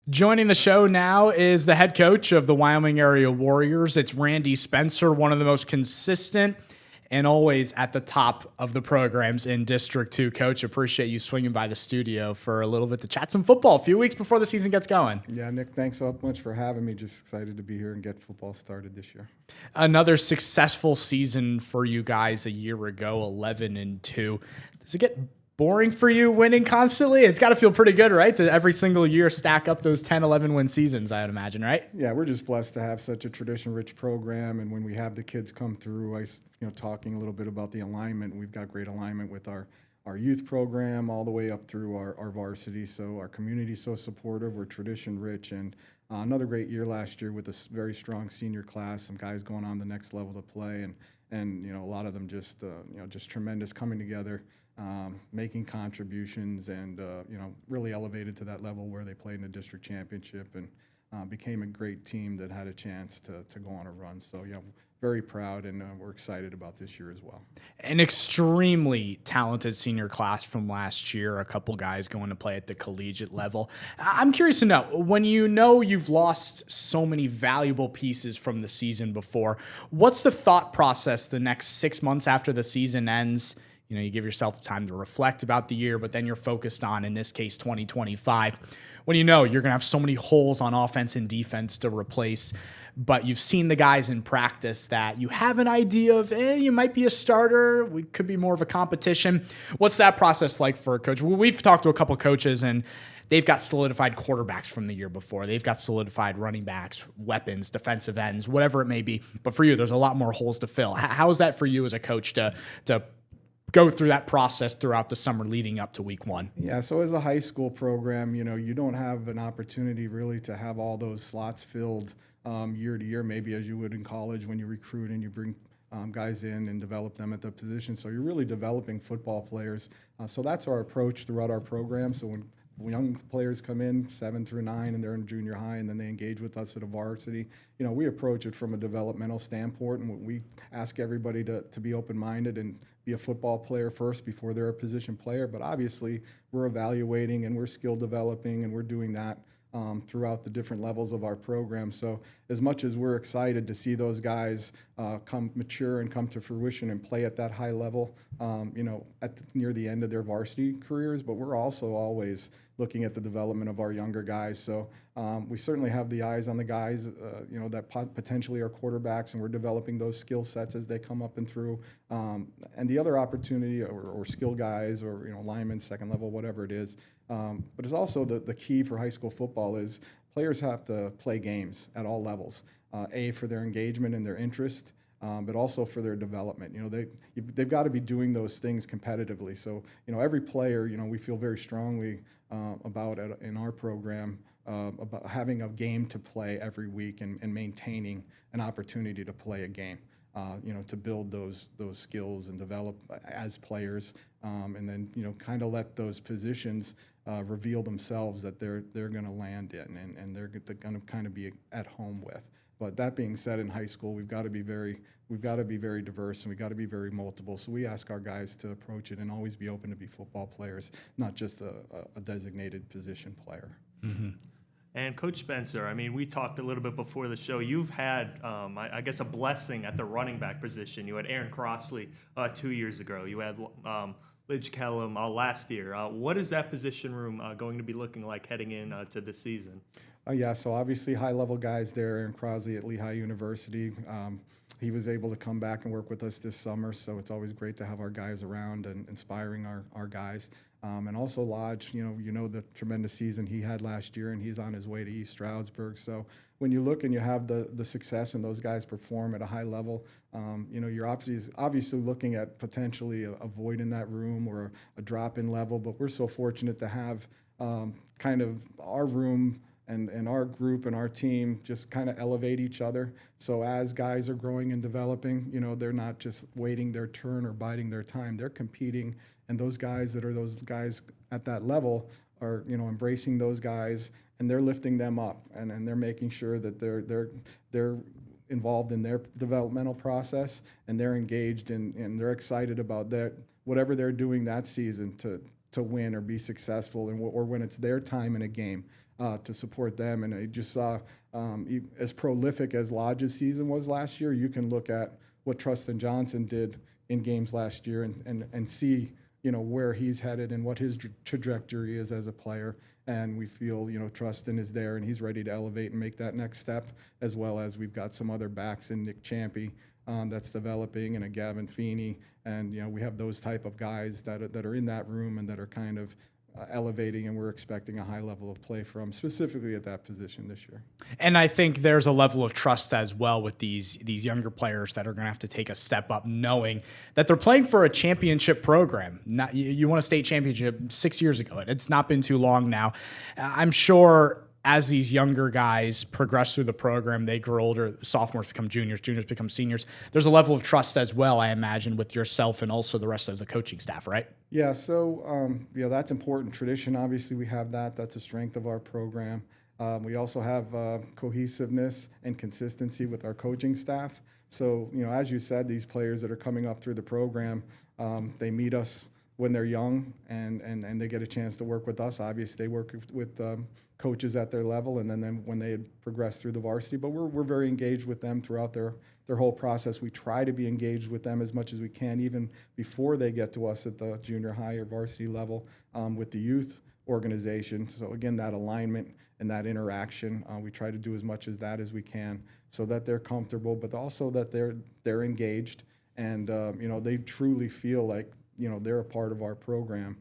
Joining the show now is the head coach of the Wyoming Area Warriors. It's Randy Spencer, one of the most consistent and always at the top of the programs in District 2. Coach, appreciate you swinging by the studio for a little bit to chat some football a few weeks before the season gets going. Yeah, Nick, thanks so much for having me. Just excited to be here and get football started this year. Another successful season for you guys a year ago, 11-2. Does it get boring for you winning constantly? It's got to feel pretty good, right? To every single year stack up those 10, 11 win seasons, I would imagine, right? Yeah, we're just blessed to have such a tradition-rich program, and when we have the kids come through, talking a little bit about the alignment, we've got great alignment with our youth program all the way up through our varsity. So our community's so supportive. We're tradition-rich, and another great year last year with a very strong senior class. Some guys going on the next level to play, and a lot of them just tremendous coming together. Making contributions and really elevated to that level where they played in the district championship and became a great team that had a chance to go on a run. So very proud, and we're excited about this year as well. An extremely talented senior class from last year, a couple guys going to play at the collegiate level. I'm curious to know, when you've lost so many valuable pieces from the season before, what's the thought process the next 6 months after the season ends? You give yourself time to reflect about the year, but then you're focused on, in this case, 2025. When you're going to have so many holes on offense and defense to replace, but you've seen the guys in practice that you have an idea of, you might be a starter. We could be more of a competition. What's that process like for a coach? We've talked to a couple coaches, and they've got solidified quarterbacks from the year before. They've got solidified running backs, weapons, defensive ends, whatever it may be. But for you, there's a lot more holes to fill. How is that for you as a coach to go through that process throughout the summer leading up to week one? Yeah, so as a high school program, you don't have an opportunity really to have all those slots filled year to year, maybe as you would in college when you recruit and you bring guys in and develop them at the position. So you're really developing football players. So that's our approach throughout our program. So when young players come in 7 through 9 and they're in junior high and then they engage with us at a varsity, we approach it from a developmental standpoint, and we ask everybody to be open-minded and be a football player first before they're a position player. But obviously we're evaluating and we're skill developing, and we're doing that throughout the different levels of our program. So as much as we're excited to see those guys come mature and come to fruition and play at that high level, near the end of their varsity careers, but we're also always looking at the development of our younger guys. So we certainly have the eyes on the guys, that potentially are quarterbacks, and we're developing those skill sets as they come up and through. And the other opportunity, or skill guys, or linemen, second level, whatever it is. But it's also the key for high school football is players have to play games at all levels. For their engagement and their interest, but also for their development. They've got to be doing those things competitively. So every player, we feel very strongly about in our program about having a game to play every week and maintaining an opportunity to play a game. To build those skills and develop as players, and then kind of let those positions reveal themselves that they're going to land in, and they're going to kind of be at home with. But that being said, in high school, we've got to be very diverse, and we've got to be very multiple. So we ask our guys to approach it and always be open to be football players, not just a designated position player. Mm-hmm. And Coach Spencer, we talked a little bit before the show. You've had, I guess, a blessing at the running back position. You had Aaron Crossley 2 years ago. You had Lidge Kellum last year. What is that position room going to be looking like heading in to this season? So obviously high-level guys there. Aaron Crossley at Lehigh University. He was able to come back and work with us this summer, so it's always great to have our guys around and inspiring our guys. And also Lodge, the tremendous season he had last year, and he's on his way to East Stroudsburg. So when you look and you have the success and those guys perform at a high level, you're obviously looking at potentially a void in that room or a drop in level. But we're so fortunate to have kind of our room and our group and our team just kind of elevate each other. So as guys are growing and developing, they're not just waiting their turn or biding their time. They're competing, and those guys at that level are, embracing those guys, and they're lifting them up, and they're making sure that they're involved in their developmental process, and they're engaged and they're excited about that, whatever they're doing that season to win or be successful, or when it's their time in a game. to support them. And I just saw as prolific as Lodge's season was last year, you can look at what Trustin Johnson did in games last year and see, where he's headed and what his trajectory is as a player. And we feel, Trustin is there and he's ready to elevate and make that next step, as well as we've got some other backs in Nick Champy that's developing, and a Gavin Feeney. And, we have those type of guys that are in that room and that are kind of elevating, and we're expecting a high level of play from specifically at that position this year. And I think there's a level of trust as well with these younger players that are going to have to take a step up, knowing that they're playing for a championship program. You won a state championship 6 years ago. It's not been too long now. I'm sure as these younger guys progress through the program, they grow older, sophomores become juniors, juniors become seniors. There's a level of trust as well, I imagine, with yourself and also the rest of the coaching staff, right? Yeah, so that's important. Tradition, obviously, we have that. That's a strength of our program. We also have cohesiveness and consistency with our coaching staff. So, as you said, these players that are coming up through the program, they meet us when they're young, and they get a chance to work with us. Obviously, they work with coaches at their level, and then when they progress through the varsity. But we're very engaged with them throughout their whole process. We try to be engaged with them as much as we can, even before they get to us at the junior high or varsity level, with the youth organization. So again, that alignment and that interaction, we try to do as much as that as we can, so that they're comfortable, but also that they're engaged, and they truly feel like they're a part of our program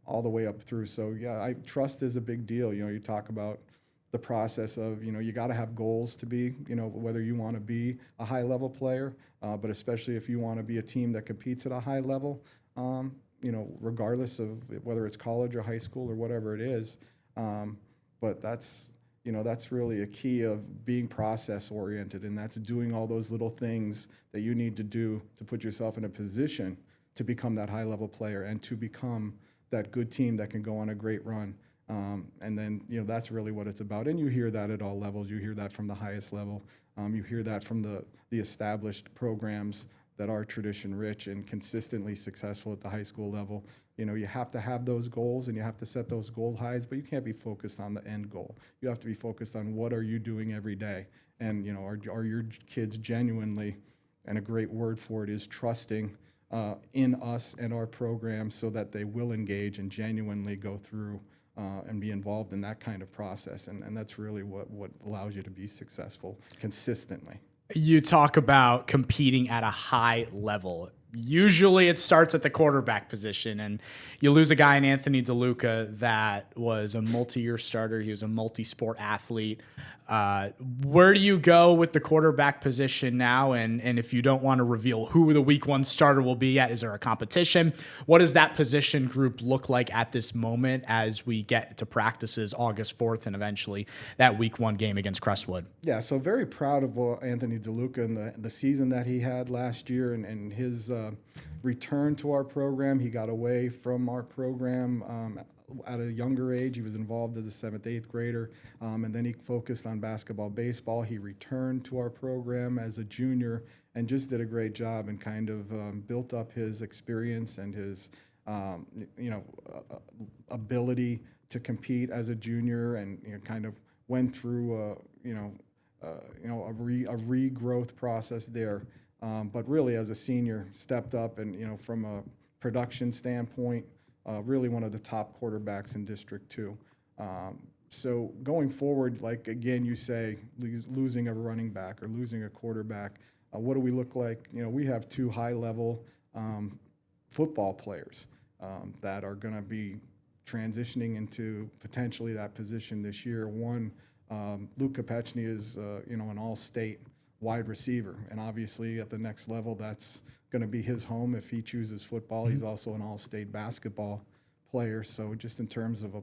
all the way up through. So yeah, trust is a big deal. You talk about the process of, you got to have goals to be, whether you want to be a high level player, but especially if you want to be a team that competes at a high level, regardless of whether it's college or high school or whatever it is. But that's really a key of being process oriented, and that's doing all those little things that you need to do to put yourself in a position to become that high level player and to become that good team that can go on a great run. And then, that's really what it's about. And you hear that at all levels. You hear that from the highest level. You hear that from the established programs that are tradition rich and consistently successful at the high school level. You have to have those goals and you have to set those goal highs, but you can't be focused on the end goal. You have to be focused on what are you doing every day. And, are your kids genuinely, and a great word for it is trusting in us and our program, so that they will engage and genuinely go through and be involved in that kind of process. And that's really what allows you to be successful consistently. You talk about competing at a high level. Usually it starts at the quarterback position, and you lose a guy in Anthony DeLuca that was a multi-year starter. He was a multi-sport athlete. Where do you go with the quarterback position now? And if you don't want to reveal who the week one starter will be yet, is there a competition? What does that position group look like at this moment as we get to practices August 4th and eventually that week one game against Crestwood? Yeah, so very proud of Anthony DeLuca and the season that he had last year and his return to our program. He got away from our program at a younger age. He was involved as a 7th, 8th grader, and then he focused on basketball, baseball. He returned to our program as a junior and just did a great job and kind of built up his experience and his ability to compete as a junior, and kind of went through a regrowth process there. But really, as a senior, stepped up and from a production standpoint, really one of the top quarterbacks in District 2. So going forward, like again, you say losing a running back or losing a quarterback, what do we look like? We have 2 high-level football players that are going to be transitioning into potentially that position this year. One, Luca Pechny is an all-state wide receiver, and obviously at the next level, that's going to be his home if he chooses football. He's also an all-state basketball player. So just in terms of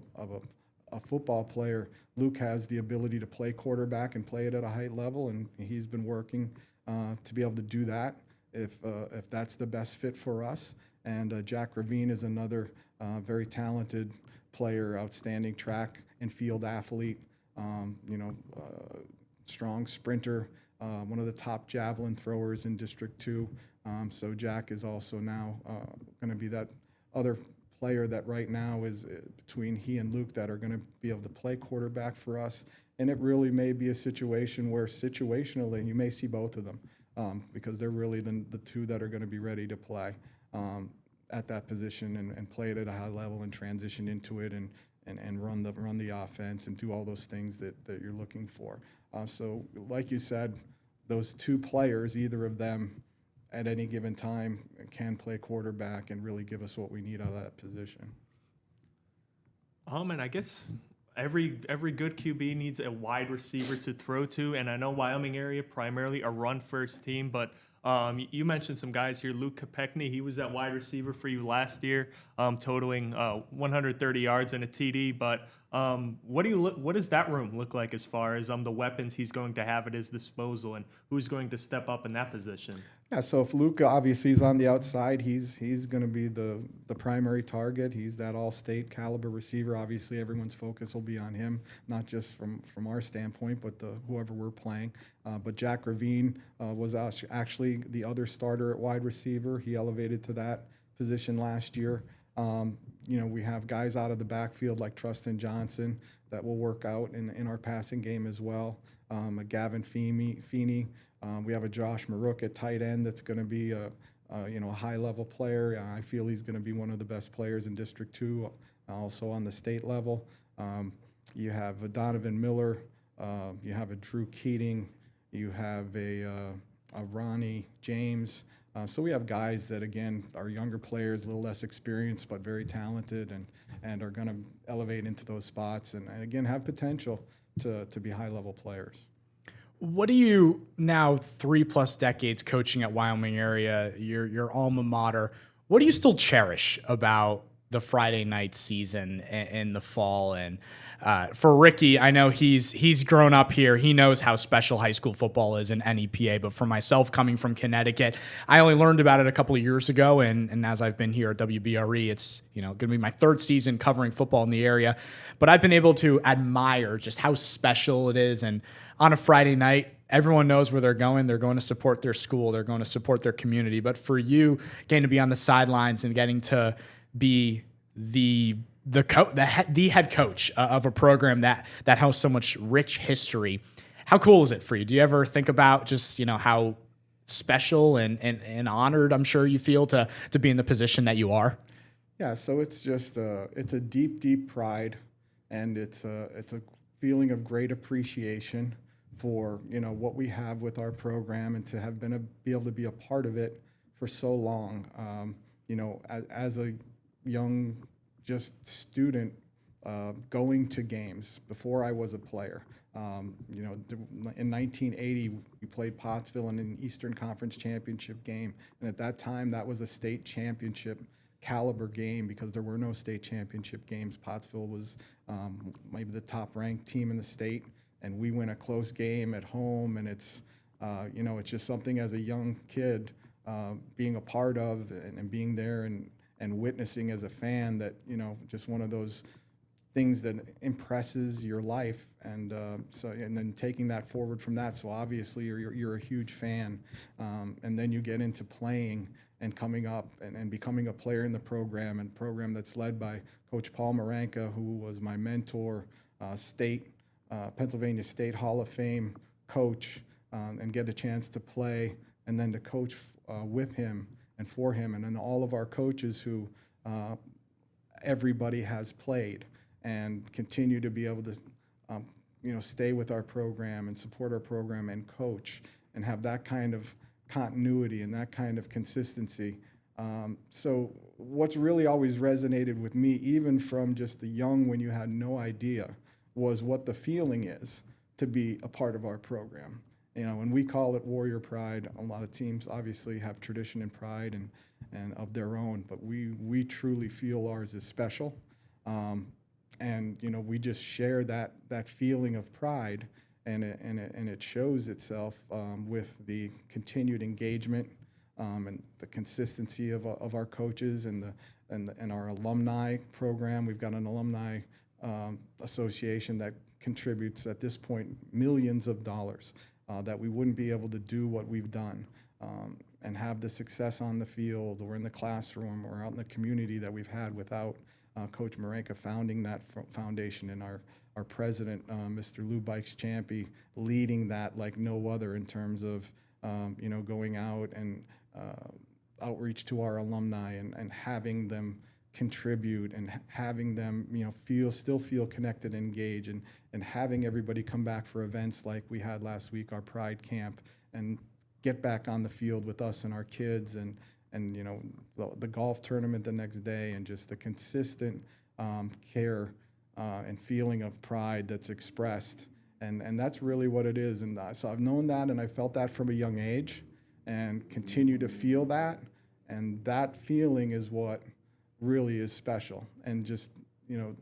a football player, Luke has the ability to play quarterback and play it at a high level, and he's been working to be able to do that if that's the best fit for us. And Jack Ravine is another very talented player, outstanding track and field athlete, strong sprinter, one of the top javelin throwers in District 2. So Jack is also now going to be that other player that right now is between he and Luke that are going to be able to play quarterback for us. And it really may be a situation where situationally you may see both of them because they're really the two that are going to be ready to play at that position and play it at a high level and transition into it and run the offense and do all those things that you're looking for. So like you said, those two players, either of them at any given time can play quarterback and really give us what we need out of that position. And I guess every good QB needs a wide receiver to throw to, and I know Wyoming Area primarily a run-first team, but you mentioned some guys here. Luke Kopechny, he was that wide receiver for you last year, totaling 130 yards and a TD. But what does that room look like as far as the weapons he's going to have at his disposal, and who's going to step up in that position? Yeah, so if Luke obviously is on the outside, he's going to be the primary target. He's that all-state caliber receiver. Obviously, everyone's focus will be on him, not just from our standpoint, but whoever we're playing. But Jack Ravine was actually the other starter at wide receiver. He elevated to that position last year. We have guys out of the backfield like Trustin Johnson that will work out in our passing game as well. Gavin Feeney. We have a Josh Maruk at tight end that's going to be a high-level player. I feel he's going to be one of the best players in District 2, also on the state level. You have a Donovan Miller. You have a Drew Keating. You have a Ronnie James. So we have guys that, again, are younger players, a little less experienced, but very talented and are going to elevate into those spots and again, have potential to be high-level players. What do you now 3+ decades coaching at Wyoming Area, your alma mater? What do you still cherish about the Friday night season in the fall? And for Ricky, I know he's grown up here. He knows how special high school football is in NEPA. But for myself, coming from Connecticut, I only learned about it a couple of years ago. And as I've been here at WBRE, it's going to be my 3rd season covering football in the area. But I've been able to admire just how special it is. And on a Friday night, everyone knows where they're going. They're going to support their school. They're going to support their community. But for you, getting to be on the sidelines and getting to be the head coach of a program that has so much rich history, how cool is it for you? Do you ever think about just how special and honored I'm sure you feel to be in the position that you are? Yeah, so it's just it's a deep pride, and it's a feeling of great appreciation for what we have with our program and to have be able to be a part of it for so long. As a young student going to games before I was a player. In 1980 we played Pottsville in an Eastern Conference championship game, and at that time that was a state championship caliber game because there were no state championship games. Pottsville was maybe the top ranked team in the state, and we win a close game at home, and it's it's just something as a young kid being a part of and being there and witnessing as a fan that just one of those things that impresses your life, and then taking that forward from that. So obviously you're a huge fan, and then you get into playing and coming up and becoming a player in the program that's led by Coach Paul Maranka, who was my mentor, Pennsylvania State Hall of Fame coach, and get a chance to play and then to coach with him and for him, and then all of our coaches who everybody has played and continue to be able to stay with our program and support our program and coach and have that kind of continuity and that kind of consistency. So what's really always resonated with me, even from just the young when you had no idea, was what the feeling is to be a part of our program. And we call it Warrior Pride. A lot of teams obviously have tradition and pride and of their own, but we truly feel ours is special. And we just share that feeling of pride, and it shows itself with the continued engagement and the consistency of our coaches and our alumni program. We've got an alumni association that contributes at this point millions of dollars that we wouldn't be able to do what we've done and have the success on the field or in the classroom or out in the community that we've had without Coach Marenka founding that foundation, and our president, Mr. Lou Bikes Champy, leading that like no other in terms of going out and outreach to our alumni and having them contribute and having them still feel connected and engaged, and having everybody come back for events like we had last week, our Pride Camp, and get back on the field with us and our kids, and the golf tournament the next day, and just the consistent care and feeling of pride that's expressed, and that's really what it is. And so I've known that, and I felt that from a young age, and continue to feel that, and that feeling is what really is special. And just you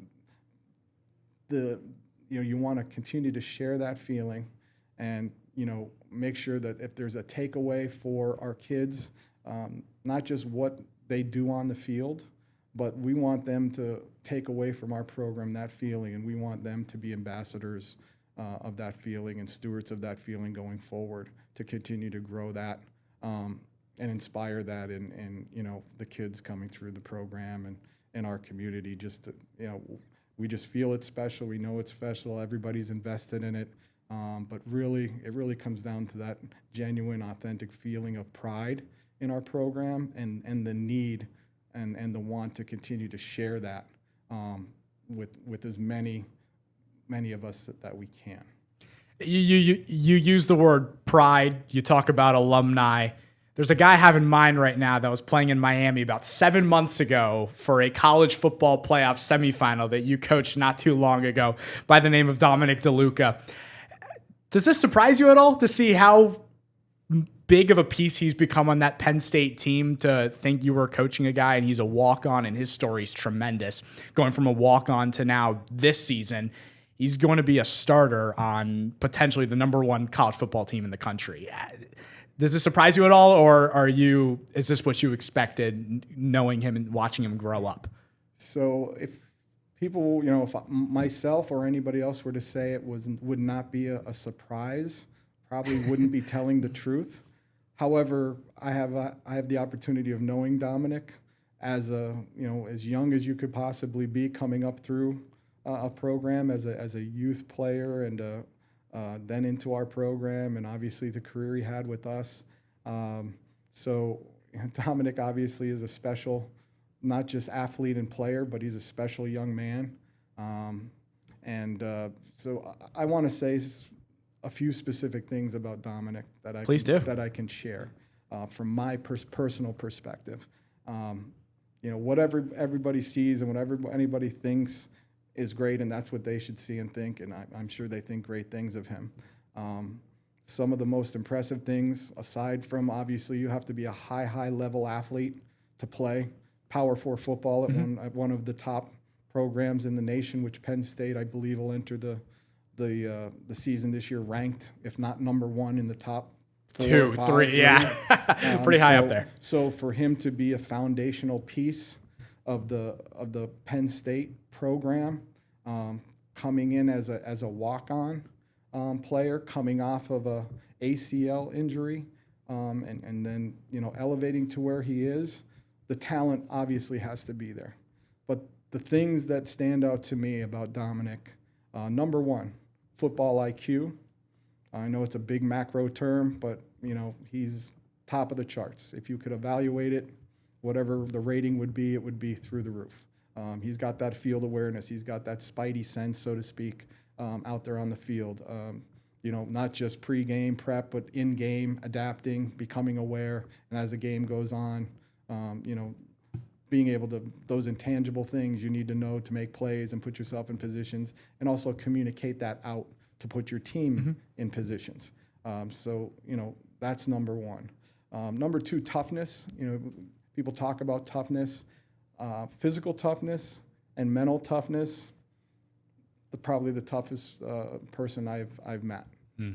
want to continue to share that feeling, and make sure that if there's a takeaway for our kids, not just what they do on the field, but we want them to take away from our program that feeling, and we want them to be ambassadors of that feeling and stewards of that feeling going forward, to continue to grow that and inspire that in the kids coming through the program and in our community. Just to, we just feel it's special. We know it's special. Everybody's invested in it. But really, it really comes down to that genuine, authentic feeling of pride in our program, and the need and the want to continue to share that with as many of us that we can. You use the word pride. You talk about alumni. There's a guy I have in mind right now that was playing in Miami about 7 months ago for a college football playoff semifinal that you coached not too long ago, by the name of Dominic DeLuca. Does this surprise you at all to see how big of a piece he's become on that Penn State team, to think you were coaching a guy and he's a walk-on, and his story's tremendous, going from a walk-on to now this season he's going to be a starter on potentially the #1 college football team in the country? Does this surprise you at all, or is this what you expected, knowing him and watching him grow up? So if people, if myself or anybody else were to say it would not be a surprise, probably wouldn't be telling the truth. However, I have the opportunity of knowing Dominic as as young as you could possibly be, coming up through a program as a youth player, and then into our program, and obviously the career he had with us. So Dominic obviously is a special, not just athlete and player, but he's a special young man. So I want to say a few specific things about Dominic that I can share from my personal perspective. What everybody sees and what anybody thinks is great, and that's what they should see and think, and I'm sure they think great things of him. Some of the most impressive things, aside from obviously you have to be a high level athlete to play Power 4 football at one of the top programs in the nation, which Penn State, I believe, will enter the season this year ranked, if not #1 in the top 4 or 5, 3. Yeah, pretty high up there. So for him to be a foundational piece of the Penn State program, coming in as a walk-on player, coming off of a ACL injury, and then elevating to where he is, the talent obviously has to be there. But the things that stand out to me about Dominic, #1, football IQ. I know it's a big macro term, but he's top of the charts. If you could evaluate it, whatever the rating would be, it would be through the roof. He's got that field awareness. He's got that spidey sense, so to speak, out there on the field. Not just pre-game prep, but in-game, adapting, becoming aware, and as the game goes on, being able to, those intangible things you need to know to make plays and put yourself in positions, and also communicate that out to put your team in positions. So that's #1. #2, toughness. People talk about toughness, physical toughness and mental toughness. Probably the toughest person I've met.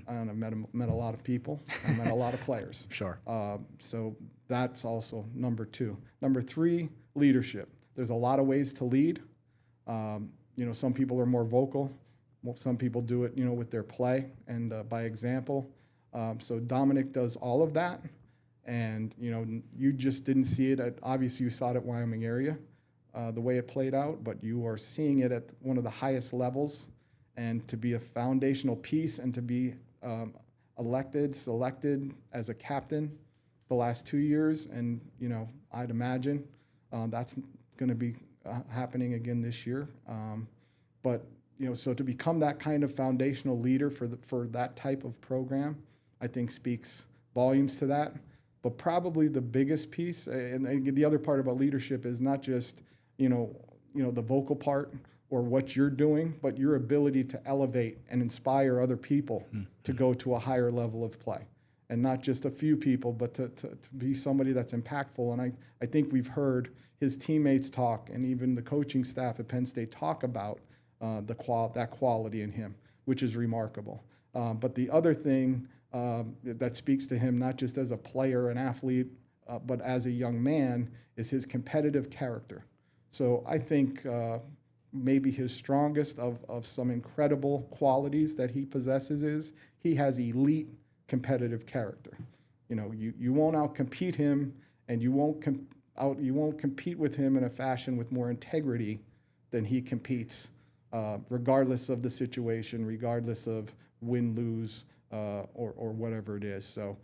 I've met a lot of people. I've met a lot of players. Sure. So that's also #2. #3, leadership. There's a lot of ways to lead. Some people are more vocal. Some people do it, with their play and by example. So Dominic does all of that, And, you just didn't see it obviously you saw it at Wyoming Area, the way it played out, but you are seeing it at one of the highest levels. And to be a foundational piece and to be selected as a captain the last 2 years, and, I'd imagine that's going to be happening again this year. But, so to become that kind of foundational leader for that type of program, I think speaks volumes to that. But probably the biggest piece, and the other part about leadership is not just, the vocal part or what you're doing, but your ability to elevate and inspire other people to go to a higher level of play. And not just a few people, but to be somebody that's impactful. And I think we've heard his teammates talk, and even the coaching staff at Penn State talk about that quality in him, which is remarkable. But the other thing that speaks to him, not just as a player, an athlete, but as a young man, is his competitive character. So I think maybe his strongest of some incredible qualities that he possesses is he has elite competitive character. You won't outcompete him, and you won't compete with him in a fashion with more integrity than he competes, regardless of the situation, regardless of win, lose, or whatever it is. So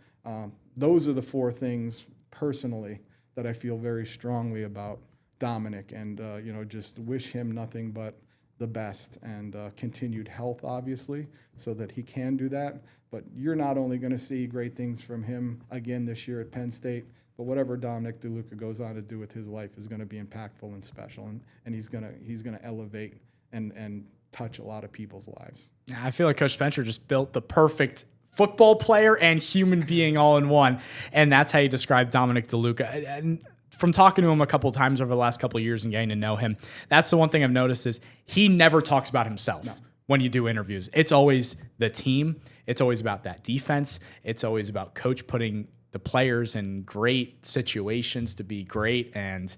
those are the four things personally that I feel very strongly about Dominic, and just wish him nothing but the best and continued health, obviously, so that he can do that. But you're not only going to see great things from him again this year at Penn State, but whatever Dominic DeLuca goes on to do with his life is going to be impactful and special, and he's going to elevate and touch a lot of people's lives. I feel like Coach Spencer just built the perfect football player and human being all in one, and that's how you describe Dominic DeLuca. And from talking to him a couple of times over the last couple of years and getting to know him, that's the one thing I've noticed is he never talks about himself when you do interviews. It's always the team. It's always about that defense. It's always about coach putting the players in great situations to be great. And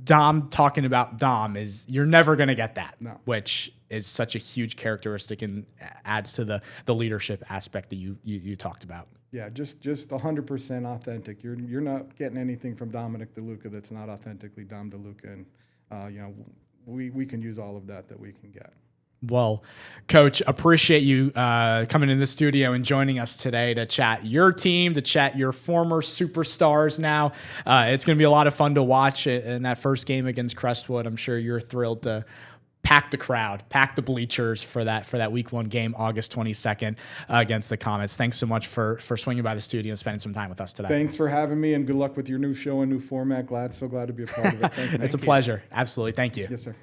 Dom talking about Dom you're never going to get that, which is such a huge characteristic and adds to the leadership aspect that you talked about. Yeah, just 100% authentic. You're not getting anything from Dominic DeLuca that's not authentically Dom DeLuca, and we can use all of that we can get. Well, Coach, appreciate you coming in the studio and joining us today to chat your team, to chat your former superstars now. It's going to be a lot of fun to watch in that first game against Crestwood. I'm sure you're thrilled to pack the crowd, pack the bleachers for that week 1 game, August 22nd against the Comets. Thanks so much for swinging by the studio and spending some time with us today. Thanks for having me, and good luck with your new show and new format. So glad to be a part of it. Thank you. It's a pleasure. Absolutely. Thank you. Yes, sir.